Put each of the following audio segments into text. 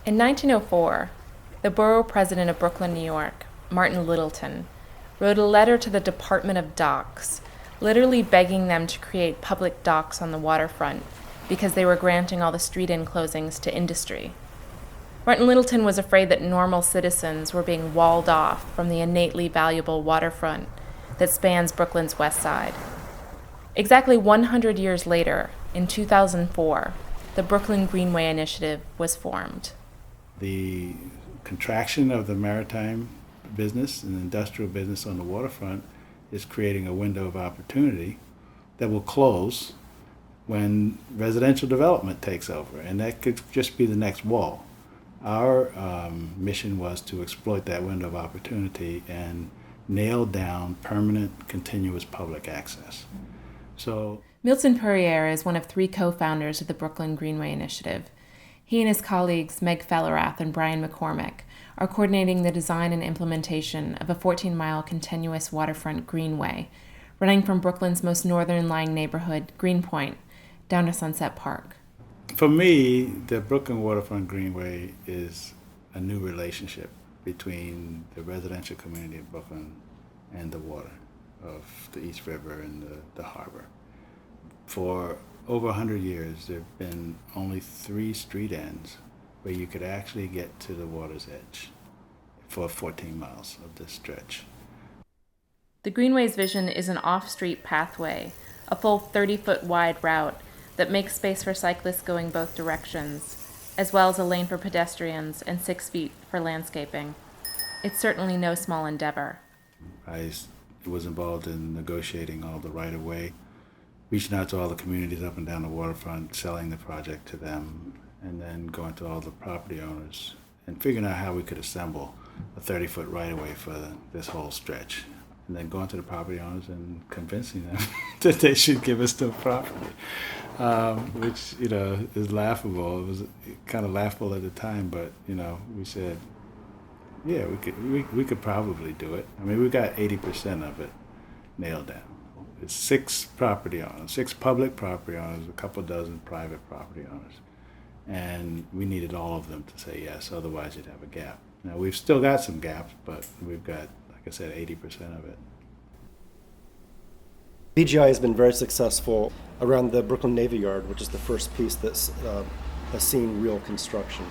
In 1904, the borough president of Brooklyn, New York, Martin Littleton, wrote a letter to the Department of Docks, literally begging them to create public docks on the waterfront because they were granting all the street enclosings to industry. Martin Littleton was afraid that normal citizens were being walled off from the innately valuable waterfront that spans Brooklyn's west side. Exactly 100 years later, in 2004, the Brooklyn Greenway Initiative was formed. The contraction of the maritime business and industrial business on the waterfront is creating a window of opportunity that will close when residential development takes over, and that could just be the next wall. Our mission was to exploit that window of opportunity and nail down permanent, continuous public access. So Milton Purriere is one of 3 co-founders of the Brooklyn Greenway Initiative. He and his colleagues Meg Fellerath and Brian McCormick are coordinating the design and implementation of a 14-mile continuous waterfront greenway running from Brooklyn's most northern-lying neighborhood, Greenpoint, down to Sunset Park. for me, the Brooklyn Waterfront Greenway is a new relationship between the residential community of Brooklyn and the water of the East River and the harbor. For over 100 years, there have been only 3 street ends where you could actually get to the water's edge for 14 miles of this stretch. The Greenway's vision is an off-street pathway, a full 30-foot wide route that makes space for cyclists going both directions, as well as a lane for pedestrians and 6 feet for landscaping. It's certainly no small endeavor. I was involved in negotiating all the right-of-way, reaching out to all the communities up and down the waterfront, selling the project to them, and then going to all the property owners and figuring out how we could assemble a 30-foot right-of-way for this whole stretch. And then going to the property owners and convincing them that they should give us the property, which, is laughable. It was kind of laughable at the time, but, we said, yeah, we could probably do it. I mean, we got 80% of it nailed down. It's 6 property owners, 6 public property owners, a couple dozen private property owners. And we needed all of them to say yes, otherwise you'd have a gap. Now, we've still got some gaps, but we've got, like I said, 80% of it. BGI has been very successful around the Brooklyn Navy Yard, which is the first piece that's has seen real construction.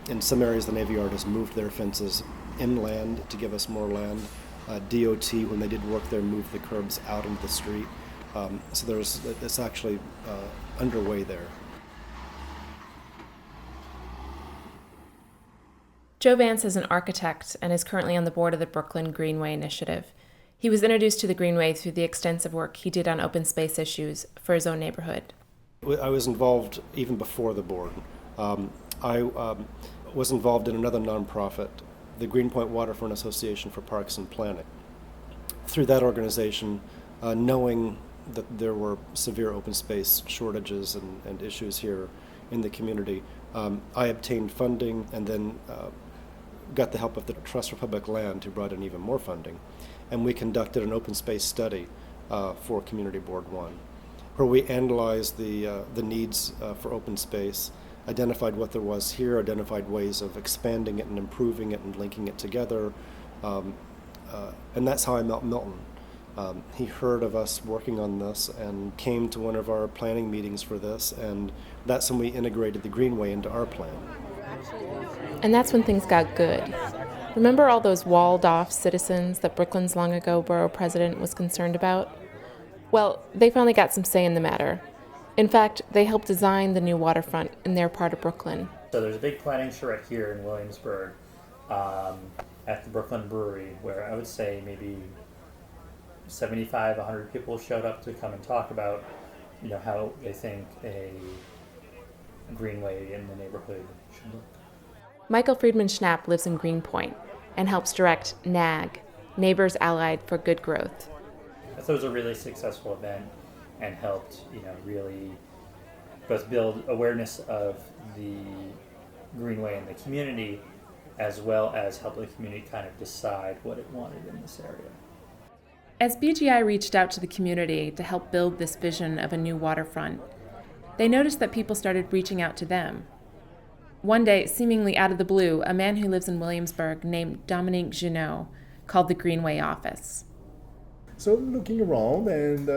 In some areas, the Navy Yard has moved their fences inland to give us more land. DOT, when they did work there, moved the curbs out into the street. So it's actually underway there. Joe Vance is an architect and is currently on the board of the Brooklyn Greenway Initiative. He was introduced to the Greenway through the extensive work he did on open space issues for his own neighborhood. I was involved even before the board. I was involved in another nonprofit, the Greenpoint Waterfront Association for Parks and Planning. Through that organization, knowing that there were severe open space shortages and issues here in the community, I obtained funding and then got the help of the Trust for Public Land, who brought in even more funding. And we conducted an open space study for Community Board 1, where we analyzed the needs for open space, identified what there was here, identified ways of expanding it and improving it and linking it together. And that's how I met Milton. He heard of us working on this and came to one of our planning meetings for this, and that's when we integrated the Greenway into our plan. And that's when things got good. Remember all those walled-off citizens that Brooklyn's long-ago borough president was concerned about? Well, they finally got some say in the matter. In fact, they helped design the new waterfront in their part of Brooklyn. So there's a big planning charrette here in Williamsburg at the Brooklyn Brewery, where I would say maybe 75, 100 people showed up to come and talk about, how they think a greenway in the neighborhood should look. Michael Friedman Schnapp lives in Greenpoint and helps direct NAG, Neighbors Allied for Good Growth. I thought it was a really successful event and helped, really both build awareness of the greenway in the community, as well as help the community kind of decide what it wanted in this area. As BGI reached out to the community to help build this vision of a new waterfront, they noticed that people started reaching out to them. One day, seemingly out of the blue, a man who lives in Williamsburg named Dominique Junot called the Greenway office. So looking around and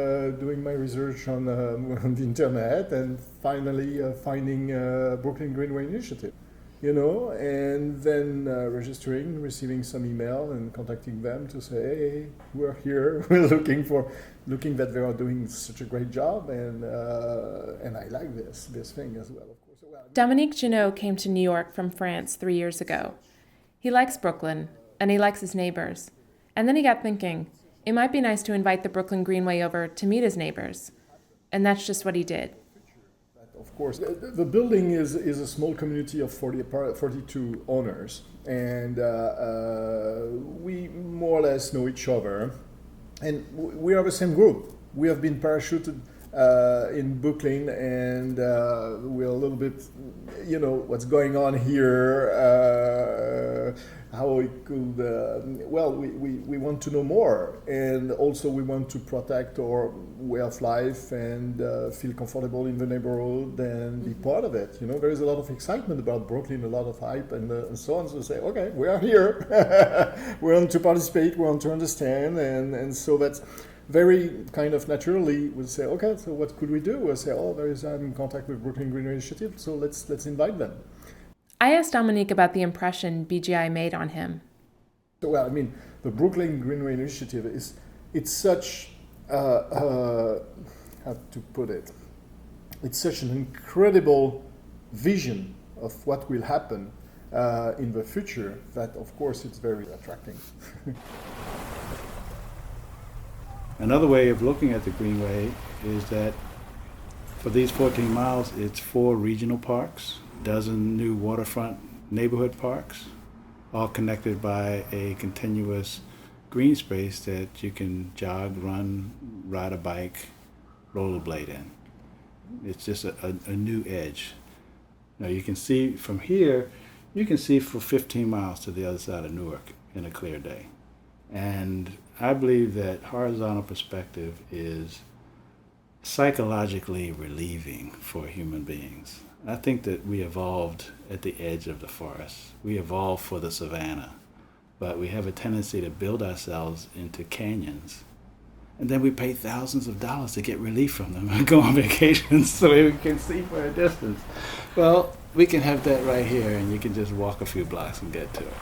doing my research on the internet and finally finding Brooklyn Greenway Initiative, and then registering, receiving some email and contacting them to say, hey, we're here, we're looking that they are doing such a great job and I like this thing as well, of course. Dominique Junot came to New York from France 3 years ago. He likes Brooklyn and he likes his neighbors. And then he got thinking, it might be nice to invite the Brooklyn Greenway over to meet his neighbors. And that's just what he did. Of course, the building is a small community of 42 owners, and we more or less know each other, and we are the same group. We have been parachuted in Brooklyn, and we're a little bit, what's going on here, how it could, we want to know more, and also we want to protect our way of life and feel comfortable in the neighborhood and be part of it. There is a lot of excitement about Brooklyn, a lot of hype and so on. So say, okay, we are here. We want to participate, we want to understand, and so that's very kind of naturally we'll say, okay, so what could we do? We'll say, I'm in contact with Brooklyn Greenway Initiative, so let's invite them. I asked Dominique about the impression BGI made on him. The Brooklyn Greenway Initiative it's such, how to put it, it's such an incredible vision of what will happen in the future that, of course, it's very attracting. Another way of looking at the Greenway is that for these 14 miles, it's 4 regional parks, dozen new waterfront neighborhood parks, all connected by a continuous green space that you can jog, run, ride a bike, rollerblade in. It's just a new edge. Now you can see from here, you can see for 15 miles to the other side of Newark in a clear day. And I believe that horizontal perspective is psychologically relieving for human beings. I think that we evolved at the edge of the forest. We evolved for the savanna, but we have a tendency to build ourselves into canyons. And then we pay thousands of dollars to get relief from them and go on vacations so we can see for a distance. Well, we can have that right here, and you can just walk a few blocks and get to it.